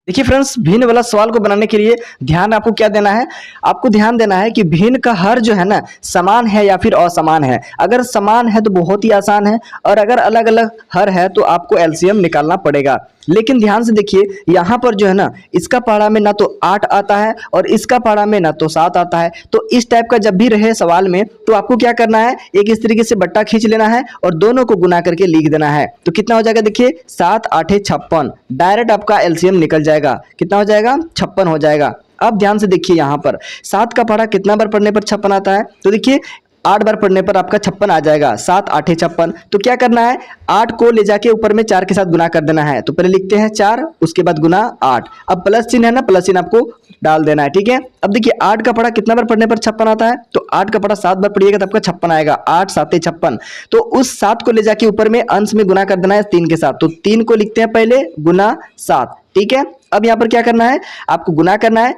देखिए फ्रेंड्स, भिन्न वाला सवाल को बनाने के लिए ध्यान आपको क्या देना है, आपको ध्यान देना है कि भिन्न का हर जो है ना समान है या फिर असमान है। अगर समान है तो बहुत ही आसान है, और अगर अलग अलग हर है तो आपको एलसीएम निकालना पड़ेगा। लेकिन ध्यान से देखिए, यहाँ पर जो है ना इसका पारा में ना तो 8 आता है और इसका पारा में ना तो 7 आता है। तो इस टाइप का जब भी रहे सवाल में तो आपको क्या करना है, एक इस तरीके से बट्टा खींच लेना है और दोनों को गुना करके लिख देना है। तो कितना हो जाएगा, देखिए 7 8 56, डायरेक्ट आपका एलसीएम निकल जाएगा। कितना हो जाएगा, 56 हो जाएगा। अब ध्यान से देखिए, यहाँ पर 7 का पारा कितना बार पढ़ने पर 56 आता है, तो देखिए 8 बार पढ़ने पर आपका 56 आ जाएगा। 7 8 56। तो क्या करना है, 8 को ले जाके ऊपर में 4 के साथ गुना कर देना है। तो पहले लिखते हैं 4, उसके बाद गुना 8। अब प्लस चिन्ह है ना, प्लस चिन्ह आपको डाल देना है, ठीक है। अब देखिए 8 का पढ़ा कितना बार पढ़ने पर 56 आता है, तो 8 का पढ़ा 7 बार पढ़िएगा तो आपका 56 आएगा। 8 7 56। तो उस 7 को ले जाके ऊपर में अंश में गुना कर देना है 3 के साथ। तो 3 को लिखते हैं पहले गुना 7, ठीक है। अब यहाँ पर क्या करना है, आपको गुना करना है।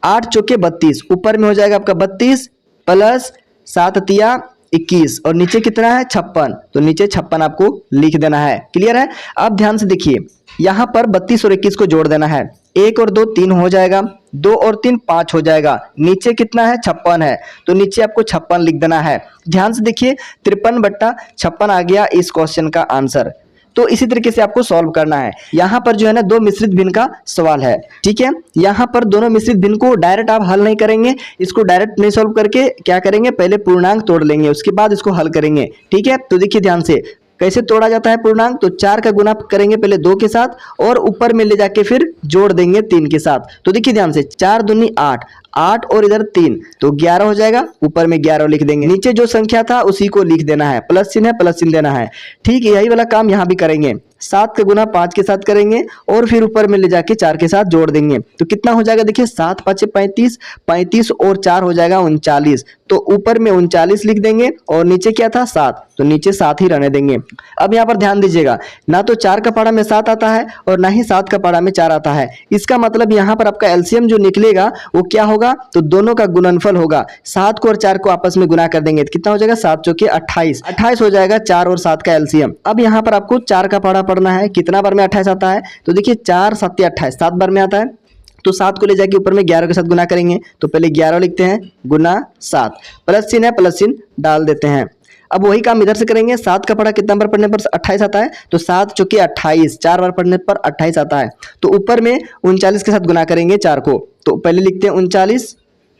8 चौके 32, ऊपर में हो जाएगा आपका 32 प्लस 7 तिया 21, और नीचे कितना है 56। तो नीचे 56 आपको लिख देना है। क्लियर है। अब ध्यान से देखिए, यहाँ पर 32 और 21 को जोड़ देना है। 1 और 2 3 हो जाएगा, 2 और 3 5 हो जाएगा। नीचे कितना है 56 है, तो नीचे आपको 56 लिख देना है। ध्यान से देखिए, 53/56 आ गया इस क्वेश्चन का आंसर। तो इसी तरीके से आपको सॉल्व करना है। यहाँ पर जो है ना दो मिश्रित भिन्न का सवाल है, ठीक है। यहाँ पर दोनों मिश्रित भिन्न को डायरेक्ट आप हल नहीं करेंगे, इसको डायरेक्ट नहीं सॉल्व करके क्या करेंगे, पहले पूर्णांक तोड़ लेंगे, उसके बाद इसको हल करेंगे, ठीक है। तो देखिए ध्यान से कैसे तोड़ा जाता है पूर्णांक, तो 4 का गुना करेंगे पहले 2 के साथ और ऊपर में ले जाके फिर जोड़ देंगे 3 के साथ। तो देखिए ध्यान से, 4 दूनी 8, 8 और इधर 3, तो 11 हो जाएगा। ऊपर में 11 लिख देंगे, नीचे जो संख्या था उसी को लिख देना है, प्लस चिन्ह है प्लस चिन्ह देना है, ठीक है। यही वाला काम यहाँ भी करेंगे। 7 का गुना 5 के साथ करेंगे और फिर ऊपर में ले जाके 4 के साथ जोड़ देंगे। तो कितना हो जाएगा, देखिए 7 5 35, 35 और 4 हो जाएगा 39। तो ऊपर में 39 लिख देंगे और नीचे क्या था 7, तो नीचे 7 ही रहने देंगे। अब यहाँ पर ध्यान दीजिएगा, ना तो 4 का पारा में 7 आता है और ना ही 7 का पारा में 4 आता है। इसका मतलब यहाँ पर आपका एलसीएम जो निकलेगा वो क्या होगा, तो दोनों का गुणनफल होगा। 7 को और 4 को आपस में गुना कर देंगे तो कितना हो जाएगा, 7 चौके 28, 28 हो जाएगा 4 और 7 का एलसीएम। अब यहाँ पर आपको 4 का पारा पढ़ना है, कितना बार में 28 आता है, तो देखिए 4 7 28, 7 बार में आता है। तो 7 को ले जाके ऊपर में 11 के साथ गुना करेंगे। तो पहले 11 लिखते हैं गुना 7, प्लस चिन्ह है प्लस चिन्ह डाल देते हैं। अब वही काम इधर से करेंगे। 7 का पढ़ा कितना बार पढ़ने पर 28 आता है, तो 7 चौके 28, 4 बार पढ़ने पर 28 आता है। तो ऊपर में 39 के साथ गुना करेंगे 4 को। तो पहले लिखते हैं 39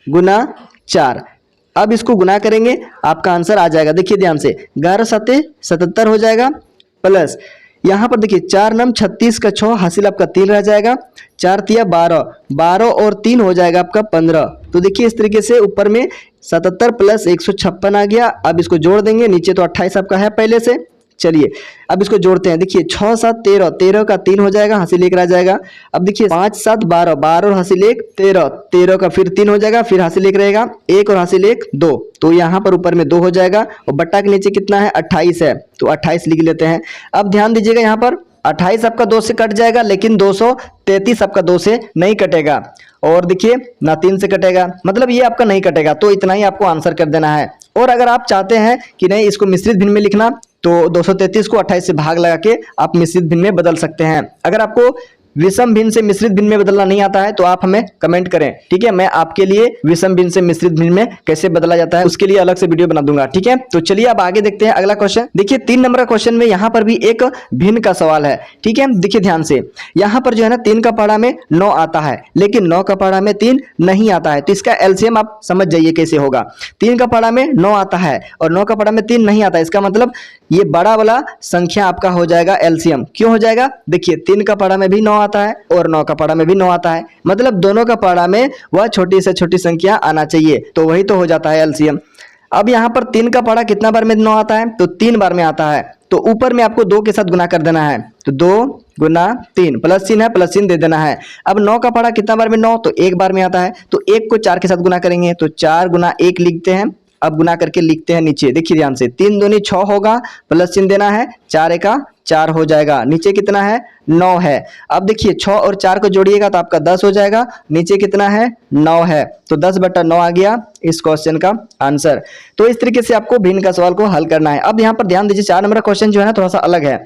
गुना 4। अब इसको गुना करेंगे, आपका आंसर आ जाएगा। देखिए ध्यान से, 11 7 77 हो जाएगा, प्लस यहाँ पर देखिए 4 नम 36 का 6, हासिल आपका 3 रह जाएगा। 4 तिया 12, 12 और 3 हो जाएगा आपका 15। तो देखिए इस तरीके से ऊपर में 77 प्लस 156 आ गया। अब इसको जोड़ देंगे, नीचे तो 28 आपका है पहले से। चलिए अब इसको जोड़ते हैं। देखिए 6 7 13, 13 का 3 हो जाएगा, हासिल 1 रह जाएगा। अब देखिए 5 7 12, 12 और हासिल 1 13, 13 का फिर 3 हो जाएगा, फिर हासिल 1 रहेगा, 1 और हासिल 1 2। तो यहाँ पर ऊपर में 2 हो जाएगा और बट्टा के नीचे कितना है 28 है, तो 28 लिख लेते हैं। अब ध्यान दीजिएगा, यहाँ पर 28 आपका 2 से कट जाएगा, लेकिन 233 आपका 2 से नहीं कटेगा। और देखिए ना 3 से कटेगा, मतलब ये आपका नहीं कटेगा। तो इतना ही आपको आंसर कर देना है। और अगर आप चाहते हैं कि नहीं इसको मिश्रित भिन्न में लिखना, तो 233 को 28 से भाग लगा के आप मिश्रित भिन्न में बदल सकते हैं। अगर आपको विषम भिन्न से मिश्रित भिन्न में बदलना नहीं आता है तो आप हमें कमेंट करें, ठीक है। मैं आपके लिए विषम भिन्न से मिश्रित भिन्न में कैसे बदला जाता है उसके लिए अलग से वीडियो बना दूंगा, ठीक है। तो चलिए अब आगे देखते हैं अगला क्वेश्चन। देखिए 3 नंबर का क्वेश्चन में यहाँ पर भी एक भिन्न का सवाल है, ठीक है। देखिए ध्यान से, यहाँ पर जो है ना 3 का पारा में 9 आता है, लेकिन 9 का पारा में 3 नहीं आता है। तो इसका एलसीएम आप समझ जाइए कैसे होगा। 3 का पारा में 9 आता है और 9 का पारा में 3 नहीं आता है। इसका मतलब ये बड़ा वाला संख्या आपका हो जाएगा एलसीएम। क्यों हो जाएगा, देखिए 3 का पारा में भी 9 आता है और 9 का पारा में भी 9 आता है, मतलब दोनों का पारा में वह छोटी से छोटी संख्या आना चाहिए, तो वही तो हो जाता है एलसीएम। अब यहाँ पर 3 का पारा कितना बार में 9 आता है, तो 3 बार में आता है। तो ऊपर में आपको 2 के साथ गुना कर देना है, तो 2 गुना 3, प्लस चिन्ह है प्लस चिन्ह दे देना है। अब 9 का पारा कितना बार में 9, तो 1 बार में आता है। तो 1 को 4 के साथ गुना करेंगे, तो 4 गुना 1 लिखते हैं। अब गुना करके लिखते हैं नीचे, देखिए ध्यान से, 3 दूनी 6 होगा, प्लस चिन्ह देना है, 4 एका 4 हो जाएगा। नीचे कितना है 9 है। अब देखिए 6 और 4 को जोड़िएगा तो आपका 10 हो जाएगा। नीचे कितना है 9 है, तो 10/9 आ गया इस क्वेश्चन का आंसर। तो इस तरीके से आपको भिन्न का सवाल को हल करना है। अब यहाँ पर ध्यान दीजिए 4 नंबर का क्वेश्चन जो है ना थोड़ा सा अलग है।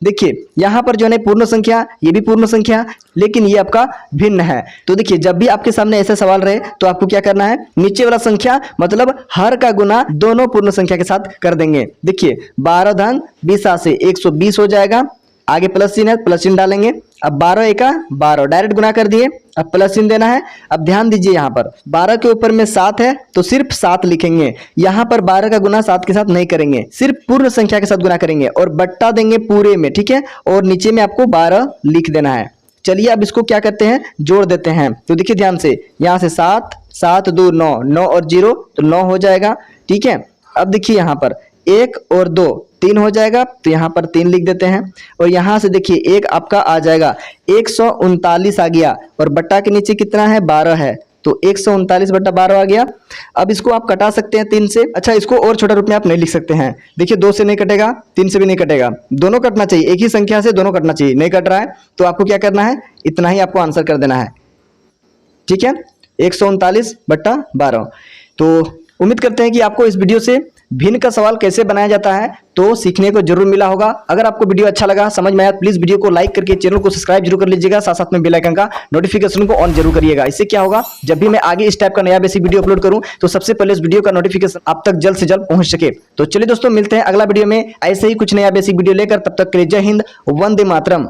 देखिए यहाँ पर जो है पूर्ण संख्या, ये भी पूर्ण संख्या, लेकिन ये आपका भिन्न है। तो देखिए जब भी आपके सामने ऐसे सवाल रहे तो आपको क्या करना है, नीचे वाला संख्या मतलब हर का गुना दोनों पूर्ण संख्या के साथ कर देंगे। देखिए 12 धन 20 से 120 हो जाएगा। आगे प्लस चिन्ह है, प्लस चिन्ह डालेंगे। अब 12 एका 12 डायरेक्ट गुना कर दिए। अब प्लस चिन्ह देना है। अब ध्यान दीजिए यहाँ पर 12 के ऊपर में 7 है तो सिर्फ 7 लिखेंगे। यहाँ पर 12 का गुना 7 के साथ नहीं करेंगे, सिर्फ पूर्ण संख्या के साथ गुना करेंगे और बट्टा देंगे पूरे में, ठीक है। और नीचे में आपको 12 लिख देना है। चलिए अब इसको क्या करते हैं, जोड़ देते हैं। तो देखिए ध्यान से, यहाँ से 7 7 2 9, 9 और 0 तो 9 हो जाएगा, ठीक है। अब देखिए यहाँ पर 1 और 2 3 हो जाएगा, तो यहाँ पर 3 लिख देते हैं। और यहाँ से देखिए 1 आपका आ जाएगा, 139 आ गया और बट्टा के नीचे कितना है 12 है, तो 139/12 आ गया। अब इसको आप कटा सकते हैं 3 से। अच्छा इसको और छोटा रूप में आप नहीं लिख सकते हैं। देखिए 2 से नहीं कटेगा, 3 से भी नहीं कटेगा, दोनों कटना चाहिए, एक ही संख्या से दोनों कटना चाहिए। नहीं कट रहा है तो आपको क्या करना है, इतना ही आपको आंसर कर देना है, ठीक है, 139/12। तो उम्मीद करते हैं कि आपको इस वीडियो से भिन्न का सवाल कैसे बनाया जाता है तो सीखने को जरूर मिला होगा। अगर आपको वीडियो अच्छा लगा, समझ में आया, प्लीज वीडियो को लाइक करके चैनल को सब्सक्राइब जरूर कर लीजिएगा। साथ साथ में बेल आइकन का नोटिफिकेशन को ऑन जरूर करिएगा। इससे क्या होगा, जब भी मैं आगे इस टाइप का नया बेसिक वीडियो अपलोड करूं तो सबसे पहले इस वीडियो का नोटिफिकेशन आप तक जल्द से जल्द पहुंच सके। तो चलिए दोस्तों, मिलते हैं अगला वीडियो में ऐसे ही कुछ नया बेसिक वीडियो लेकर। तब तक के लिए जय हिंद, वंदे मातरम।